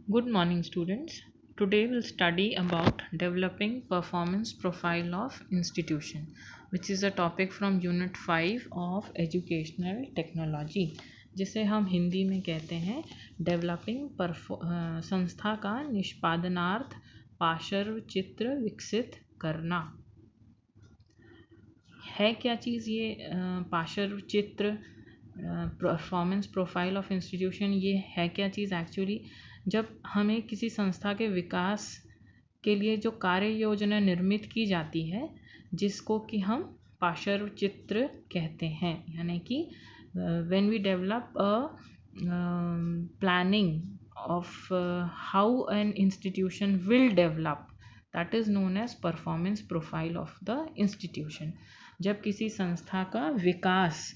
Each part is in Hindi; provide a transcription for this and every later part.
Good morning, students. Today we'll study about developing performance profile of institution, which is a topic from Unit 5 of Educational Technology, जिसे हम हिंदी में कहते हैं डेवलपिंग संस्था का निष्पादनार्थ पार्श्व चित्र विकसित करना। है क्या चीज़ ये पार्श्व चित्र परफॉर्मेंस प्रोफाइल ऑफ इंस्टीट्यूशन? ये है क्या चीज़ एक्चुअली? जब हमें किसी संस्था के विकास के लिए जो कार्य योजना निर्मित की जाती है, जिसको कि हम पार्श्व चित्र कहते हैं, यानी कि when we develop a planning of how an institution will develop, that is known as performance profile of the institution. जब किसी संस्था का विकास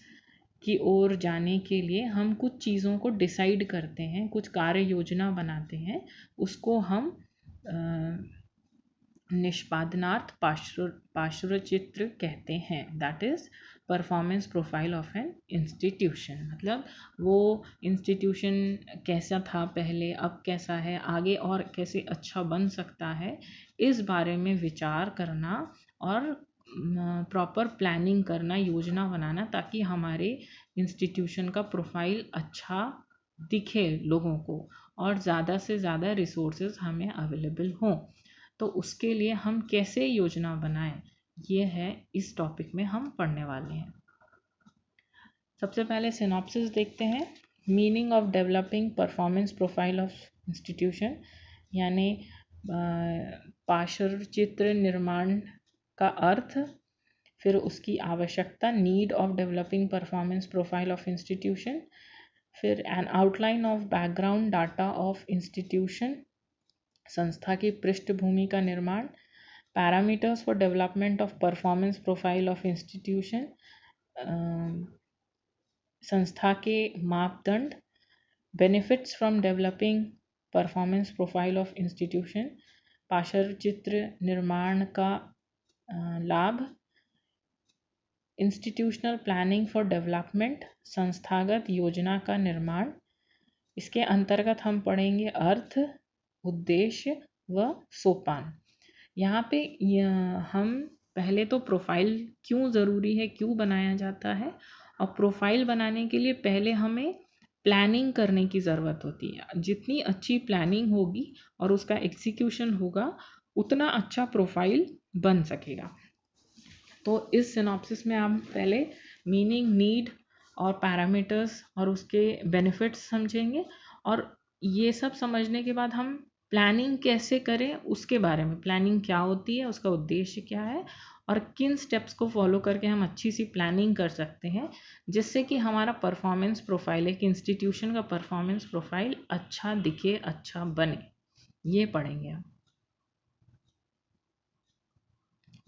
की ओर जाने के लिए हम कुछ चीज़ों को डिसाइड करते हैं, कुछ कार्य योजना बनाते हैं, उसको हम निष्पादनार्थ पार्श्व चित्र कहते हैं। That is performance profile of an institution. मतलब वो इंस्टीट्यूशन कैसा था पहले, अब कैसा है, आगे और कैसे अच्छा बन सकता है, इस बारे में विचार करना और प्रॉपर प्लानिंग करना, योजना बनाना, ताकि हमारे इंस्टीट्यूशन का प्रोफाइल अच्छा दिखे लोगों को और ज़्यादा से ज़्यादा रिसोर्सेज हमें अवेलेबल हों। तो उसके लिए हम कैसे योजना बनाएं, ये है इस टॉपिक में हम पढ़ने वाले हैं। सबसे पहले सिनॉप्सिस देखते हैं। Meaning of developing performance profile of institution, यानी पार्श्व चित्र निर्माण का अर्थ, फिर उसकी आवश्यकता, need of developing performance profile of institution, फिर an outline of background data of institution, संस्था की पृष्ठभूमि का निर्माण, parameters for development of performance profile of institution, संस्था के मापदंड, benefits from developing performance profile of institution, पार्श्व चित्र निर्माण का लाभ, इंस्टीट्यूशनल प्लानिंग फॉर डेवलपमेंट, संस्थागत योजना का निर्माण। इसके अंतर्गत हम पढ़ेंगे अर्थ, उद्देश्य व सोपान। यहाँ पे हम पहले तो प्रोफाइल क्यों ज़रूरी है, क्यों बनाया जाता है, और प्रोफाइल बनाने के लिए पहले हमें प्लानिंग करने की ज़रूरत होती है। जितनी अच्छी प्लानिंग होगी और उसका एग्जीक्यूशन होगा, उतना अच्छा प्रोफाइल बन सकेगा। तो इस सिनॉप्सिस में हम पहले मीनिंग, नीड और पैरामीटर्स और उसके बेनिफिट्स समझेंगे, और ये सब समझने के बाद हम प्लानिंग कैसे करें उसके बारे में, प्लानिंग क्या होती है, उसका उद्देश्य क्या है, और किन स्टेप्स को फॉलो करके हम अच्छी सी प्लानिंग कर सकते हैं, जिससे कि हमारा परफॉर्मेंस प्रोफाइल, एक इंस्टीट्यूशन का परफॉर्मेंस प्रोफाइल अच्छा दिखे, अच्छा बने। ये पढ़ेंगे हम।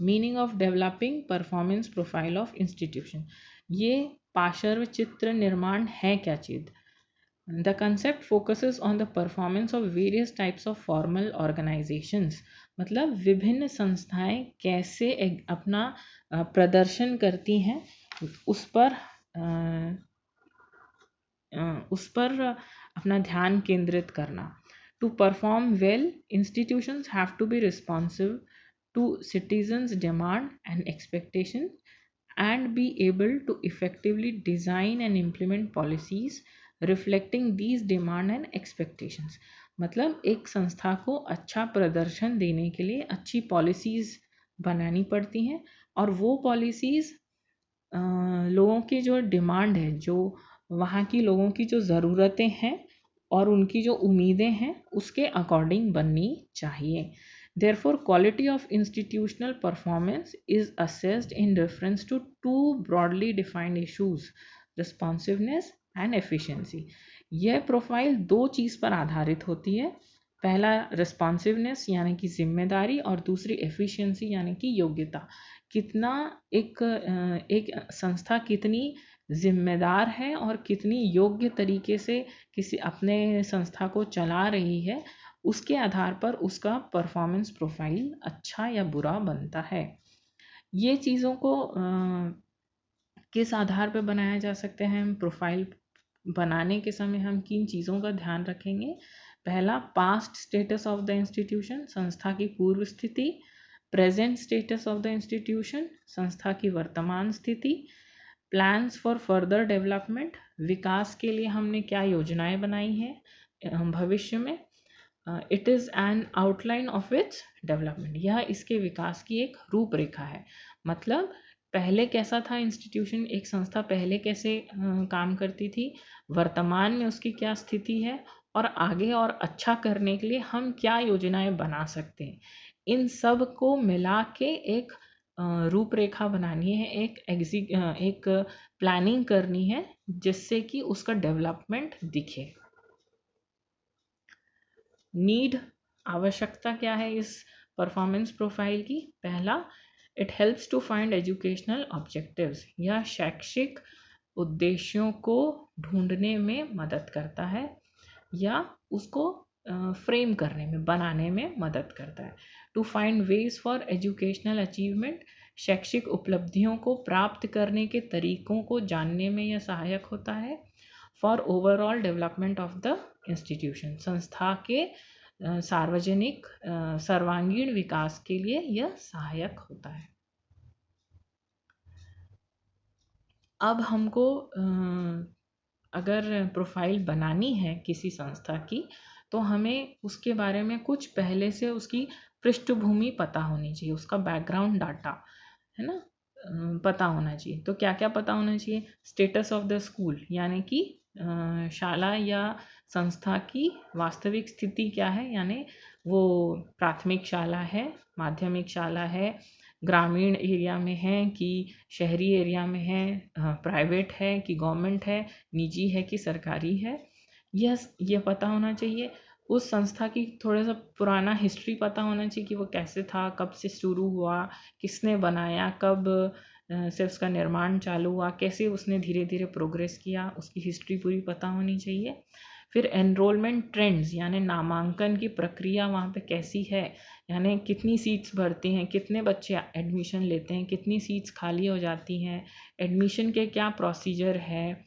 Meaning of developing performance profile of institution, ये पार्श्व चित्र निर्माण है क्या चीज़? The concept focuses on the performance of various types of formal organisations. मतलब विभिन्न संस्थाएं कैसे अपना प्रदर्शन करती हैं, उस पर अपना ध्यान केंद्रित करना। To perform well, institutions have to be responsive to citizens' demand and expectations and be able to effectively design and implement policies reflecting these demand and expectations। मतलब एक संस्था को अच्छा प्रदर्शन देने के लिए अच्छी पॉलिसीज़ बनानी पड़ती हैं, और वो पॉलिसीज़ लोगों की जो डिमांड है, जो वहाँ की लोगों की जो ज़रूरतें हैं और उनकी जो उम्मीदें हैं, उसके अकॉर्डिंग बननी चाहिए। Therefore, quality of institutional performance is assessed in reference to two broadly defined issues: responsiveness and efficiency। यह प्रोफाइल दो चीज़ पर आधारित होती है। पहला रिस्पॉन्सिवनेस यानी कि जिम्मेदारी, और दूसरी एफिशिएंसी यानी कि योग्यता। कितना एक संस्था कितनी जिम्मेदार है और कितनी योग्य तरीके से किसी अपने संस्था को चला रही है, उसके आधार पर उसका परफॉर्मेंस प्रोफाइल अच्छा या बुरा बनता है। ये चीज़ों को किस आधार पर बनाया जा सकते हैं? हम प्रोफाइल बनाने के समय हम किन चीज़ों का ध्यान रखेंगे? पहला, past status of the institution, संस्था की पूर्व स्थिति। Present status of the institution, संस्था की वर्तमान स्थिति। प्लान्स फॉर फर्दर डेवलपमेंट, विकास के लिए हमने क्या योजनाएं बनाई हैं भविष्य में। It is an outline of its development, यह इसके विकास की एक रूपरेखा है। मतलब पहले कैसा था इंस्टीट्यूशन, एक संस्था पहले कैसे काम करती थी, वर्तमान में उसकी क्या स्थिति है, और आगे और अच्छा करने के लिए हम क्या योजनाएं बना सकते हैं। इन सब को मिला के एक रूपरेखा बनानी है, एक प्लानिंग करनी है, जिससे कि उसका डेवलपमेंट दिखे। नीड, आवश्यकता क्या है इस परफॉर्मेंस प्रोफाइल की। पहला, it helps to find educational objectives, यह शैक्षिक उद्देश्यों को ढूंढने में मदद करता है या उसको फ्रेम करने में, बनाने में मदद करता है। To find ways for educational achievement, शैक्षिक उपलब्धियों को प्राप्त करने के तरीकों को जानने में यह सहायक होता है। For overall development of the institution, संस्था के सार्वजनिक सर्वांगीण विकास के लिए यह सहायक होता है। अब हमको अगर प्रोफाइल बनानी है किसी संस्था की, तो हमें उसके बारे में कुछ पहले से उसकी पृष्ठभूमि पता होनी चाहिए, उसका बैकग्राउंड डाटा है ना पता होना चाहिए। तो क्या क्या पता होना चाहिए। स्टेटस ऑफ द स्कूल, यानी कि शाला या संस्था की वास्तविक स्थिति क्या है, यानी वो प्राथमिक शाला है, माध्यमिक शाला है, ग्रामीण एरिया में है कि शहरी एरिया में है, प्राइवेट है कि गवर्नमेंट है, निजी है कि सरकारी है, यह पता होना चाहिए। उस संस्था की थोड़ा सा पुराना हिस्ट्री पता होना चाहिए कि वो कैसे था, कब से शुरू हुआ, किसने बनाया, कब से उसका निर्माण चालू हुआ, कैसे उसने धीरे धीरे प्रोग्रेस किया, उसकी हिस्ट्री पूरी पता होनी चाहिए। फिर एनरोलमेंट ट्रेंड्स, यानी नामांकन की प्रक्रिया वहाँ पे कैसी है, यानी कितनी सीट्स भरती हैं, कितने बच्चे एडमिशन लेते हैं, कितनी सीट्स खाली हो जाती हैं, एडमिशन के क्या प्रोसीजर है,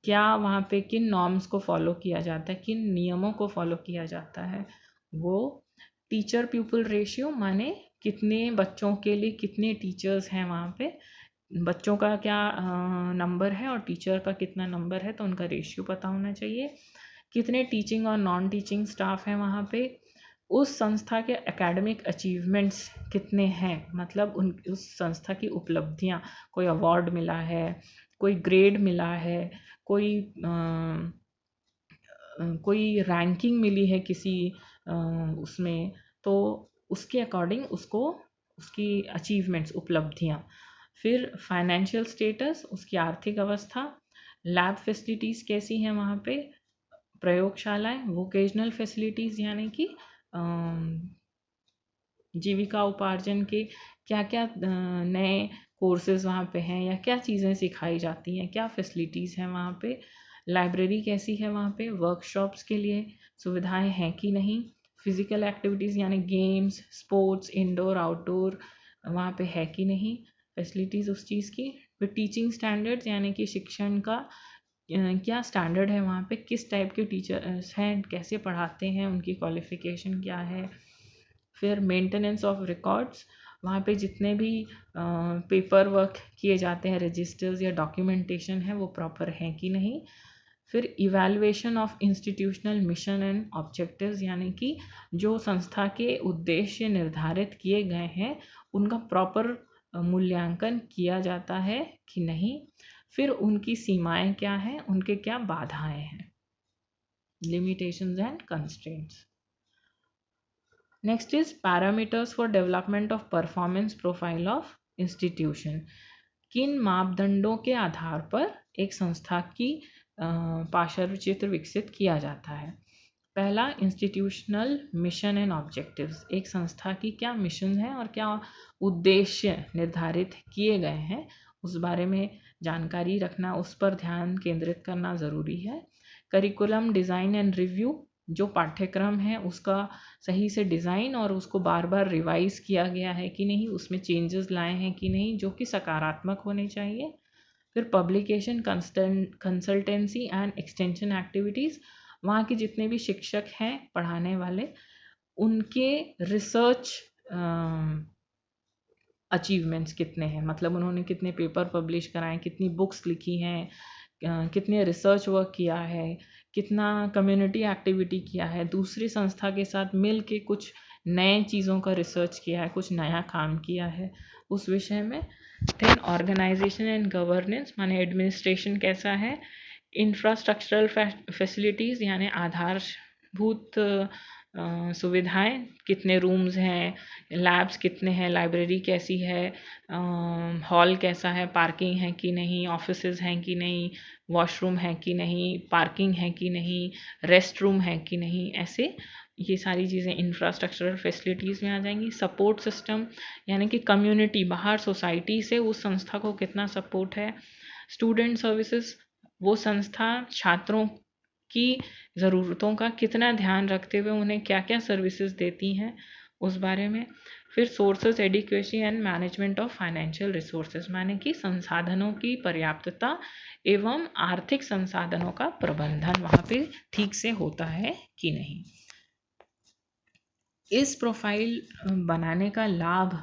क्या वहाँ पे किन नॉर्म्स को फॉलो किया जाता है, किन नियमों को फॉलो किया जाता है वो। टीचर पीपल रेशियो, माने कितने बच्चों के लिए कितने टीचर्स हैं वहाँ पे, बच्चों का क्या नंबर है और टीचर का कितना नंबर है, तो उनका रेशियो पता होना चाहिए। कितने टीचिंग और नॉन टीचिंग स्टाफ हैं वहाँ पे, उस संस्था के एकेडमिक अचीवमेंट्स कितने हैं, मतलब उस संस्था की उपलब्धियाँ, कोई अवार्ड मिला है, कोई ग्रेड मिला है, कोई रैंकिंग मिली है किसी उसमें, तो उसके अकॉर्डिंग उसको उसकी अचीवमेंट्स, उपलब्धियाँ। फिर फाइनेंशियल स्टेटस, उसकी आर्थिक अवस्था। लैब फैसिलिटीज़ कैसी हैं वहाँ पे, प्रयोगशालाएं। वोकेशनल फैसिलिटीज़, यानी कि जीविका उपार्जन के क्या क्या नए कोर्सेज वहाँ पे हैं, या क्या चीज़ें सिखाई जाती हैं, क्या फैसिलिटीज़ हैं वहाँ पे। लाइब्रेरी कैसी है वहाँ पे, वर्कशॉप्स के लिए सुविधाएं हैं कि नहीं। फिज़िकल एक्टिविटीज़, यानी गेम्स, स्पोर्ट्स, इंडोर आउटडोर वहाँ पे है कि नहीं, फैसिलिटीज़ उस चीज़ की। फिर टीचिंग स्टैंडर्ड्स, यानी कि शिक्षण का क्या स्टैंडर्ड है वहाँ पे, किस टाइप के टीचर्स हैं, कैसे पढ़ाते हैं, उनकी क्वालिफ़िकेशन क्या है। फिर मेंटेनेंस ऑफ रिकॉर्ड्स, वहाँ पे जितने भी पेपर वर्क किए जाते हैं, रजिस्टर्स या डॉक्यूमेंटेशन है, वो प्रॉपर हैं कि नहीं। फिर evaluation of institutional mission and objectives, यानी कि जो संस्था के उद्देश्य निर्धारित किए गए हैं उनका प्रॉपर मूल्यांकन किया जाता है कि नहीं। फिर उनकी सीमाएं क्या हैं, उनके क्या बाधाएं हैं, limitations and constraints. Next is parameters for development of performance profile of institution. किन मापदंडों के आधार पर एक संस्था की पार्श्व चित्र विकसित किया जाता है। पहला, इंस्टीट्यूशनल मिशन एंड ऑब्जेक्टिव्स, एक संस्था की क्या मिशन है और क्या उद्देश्य निर्धारित किए गए हैं, उस बारे में जानकारी रखना, उस पर ध्यान केंद्रित करना ज़रूरी है। करिकुलम डिज़ाइन एंड रिव्यू, जो पाठ्यक्रम है उसका सही से डिज़ाइन और उसको बार बार रिवाइज किया गया है कि नहीं, उसमें चेंजेस लाए हैं कि नहीं, जो कि सकारात्मक होने चाहिए। फिर publication, consultancy and extension activities, वहाँ के जितने भी शिक्षक हैं पढ़ाने वाले, उनके रिसर्च अचीवमेंट्स कितने हैं, मतलब उन्होंने कितने पेपर पब्लिश कराए, कितनी बुक्स लिखी हैं, कितने रिसर्च वर्क किया है, कितना कम्युनिटी एक्टिविटी किया है, दूसरी संस्था के साथ मिल के कुछ नए चीज़ों का रिसर्च किया है, कुछ नया काम किया है उस विषय में। देन ऑर्गेनाइजेशन एंड गवर्नेंस, माने एडमिनिस्ट्रेशन कैसा है, इंफ्रास्ट्रक्चरल फैसिलिटीज़ यानी आधारभूत सुविधाएं, कितने रूम्स हैं, लैब्स कितने हैं, लाइब्रेरी कैसी है, हॉल कैसा है, पार्किंग है कि नहीं, ऑफिसेज हैं कि नहीं, वॉशरूम है कि नहीं, पार्किंग है कि नहीं, रेस्ट रूम है कि नहीं, ऐसे ये सारी चीज़ें इंफ्रास्ट्रक्चरल फैसिलिटीज़ में आ जाएंगी। सपोर्ट सिस्टम यानी कि कम्युनिटी, बाहर सोसाइटी से उस संस्था को कितना सपोर्ट है। स्टूडेंट सर्विसेज, वो संस्था छात्रों की ज़रूरतों का कितना ध्यान रखते हुए उन्हें क्या क्या सर्विसेज देती हैं उस बारे में। फिर sources adequacy and management of financial resources, माने कि संसाधनों की पर्याप्तता एवं आर्थिक संसाधनों का प्रबंधन वहाँ पे ठीक से होता है कि नहीं। इस प्रोफाइल बनाने का लाभ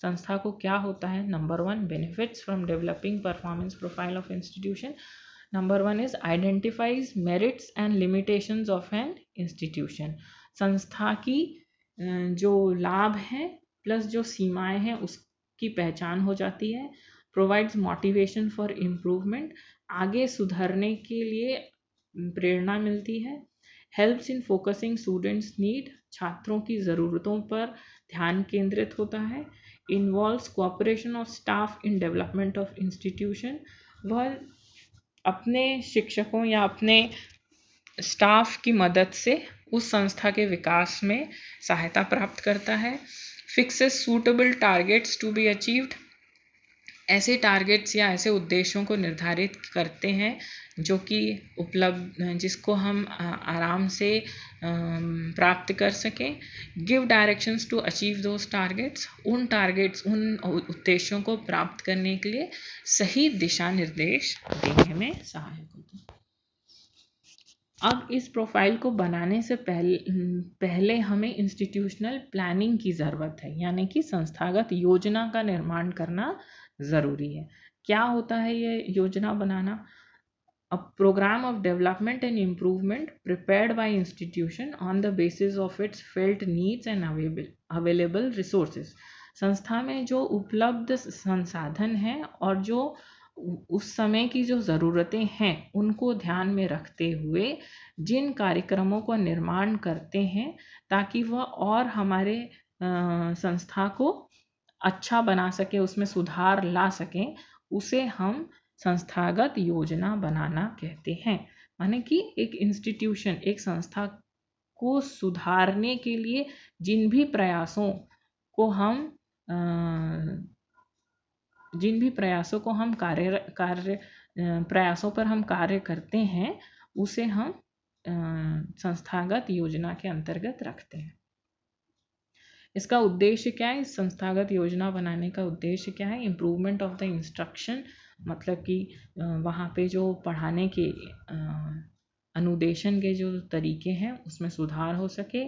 संस्था को क्या होता है। Number 1, benefits from developing performance profile of institution. Number 1 is identifies merits and limitations of an institution. संस्था की जो लाभ हैं प्लस जो सीमाएं हैं उसकी पहचान हो जाती है। प्रोवाइड्स मोटिवेशन फॉर इम्प्रूवमेंट, आगे सुधरने के लिए प्रेरणा मिलती है। Helps in focusing students need, छात्रों की ज़रूरतों पर ध्यान केंद्रित होता है। Involves cooperation of staff in development of institution, वह अपने शिक्षकों या अपने स्टाफ की मदद से उस संस्था के विकास में सहायता प्राप्त करता है। Fixes suitable targets to be achieved, ऐसे टारगेट्स या ऐसे उद्देश्यों को निर्धारित करते हैं जो कि उपलब्ध, जिसको हम आराम से प्राप्त कर सकें। Give directions to achieve those targets, उन उद्देश्यों को प्राप्त करने के लिए सही दिशा निर्देश देने में सहायक होता है। अब इस प्रोफाइल को बनाने से पहले हमें इंस्टीट्यूशनल प्लानिंग की ज़रूरत है, यानी कि संस्थागत योजना का निर्माण करना ज़रूरी है। क्या होता है ये योजना बनाना? A program of development and improvement prepared by institution on the basis of its felt needs and available resources। संस्था में जो उपलब्ध संसाधन हैं और जो उस समय की जो ज़रूरतें हैं उनको ध्यान में रखते हुए जिन कार्यक्रमों को निर्माण करते हैं ताकि वह और हमारे संस्था को अच्छा बना सके, उसमें सुधार ला सकें, उसे हम संस्थागत योजना बनाना कहते हैं। माने कि एक इंस्टीट्यूशन, एक संस्था को सुधारने के लिए जिन भी प्रयासों को हम प्रयासों पर हम कार्य करते हैं उसे हम संस्थागत योजना के अंतर्गत रखते हैं। इसका उद्देश्य क्या है? इस संस्थागत योजना बनाने का उद्देश्य क्या है? इम्प्रूवमेंट ऑफ द इंस्ट्रक्शन, मतलब कि वहाँ पे जो पढ़ाने के अनुदेशन के जो तरीके हैं उसमें सुधार हो सके।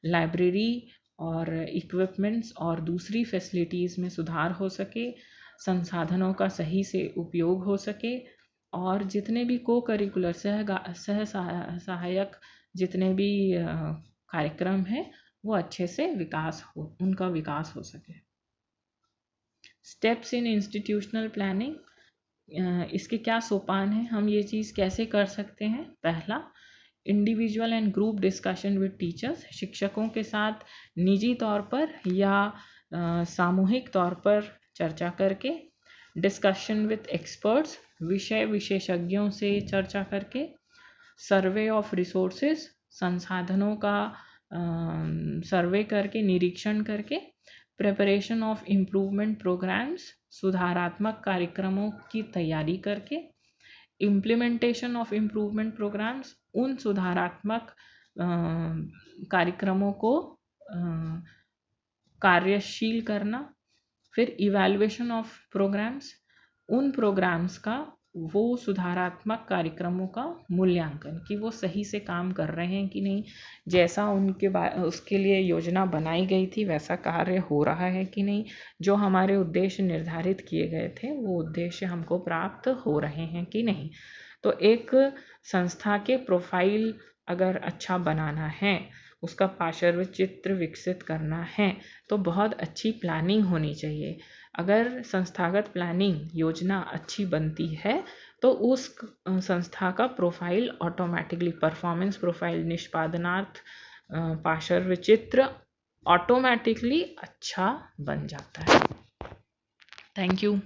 लाइब्रेरी और इक्विपमेंट्स और दूसरी फैसिलिटीज़ में सुधार हो सके, संसाधनों का सही से उपयोग हो सके और जितने भी को करिकुलर सह सहायक जितने भी कार्यक्रम हैं वो अच्छे से उनका विकास हो सके। स्टेप्स इन इंस्टीट्यूशनल प्लानिंग, इसके क्या सोपान हैं, हम ये चीज़ कैसे कर सकते हैं। पहला, individual and group discussion with teachers, शिक्षकों के साथ निजी तौर पर या सामूहिक तौर पर चर्चा करके। डिस्कशन विद एक्सपर्ट्स, विषय विशेषज्ञों से चर्चा करके। सर्वे ऑफ रिसोर्सेज, संसाधनों का सर्वे करके, निरीक्षण करके। प्रिपरेशन ऑफ इम्प्रूवमेंट प्रोग्राम्स, सुधारात्मक कार्यक्रमों की तैयारी करके। इम्प्लीमेंटेशन ऑफ इम्प्रूवमेंट प्रोग्राम्स, उन सुधारात्मक कार्यक्रमों को कार्यशील करना। फिर इवैल्यूएशन ऑफ प्रोग्राम्स, उन प्रोग्राम्स का वो सुधारात्मक कार्यक्रमों का मूल्यांकन कि वो सही से काम कर रहे हैं कि नहीं, जैसा उसके लिए योजना बनाई गई थी वैसा कार्य हो रहा है कि नहीं, जो हमारे उद्देश्य निर्धारित किए गए थे वो उद्देश्य हमको प्राप्त हो रहे हैं कि नहीं। तो एक संस्था के प्रोफाइल अगर अच्छा बनाना है, उसका पार्श्व चित्र विकसित करना है, तो बहुत अच्छी प्लानिंग होनी चाहिए। अगर संस्थागत प्लानिंग योजना अच्छी बनती है तो उस संस्था का प्रोफाइल ऑटोमेटिकली, परफॉर्मेंस प्रोफाइल, निष्पादनार्थ पार्श्व चित्र ऑटोमेटिकली अच्छा बन जाता है। Thank you.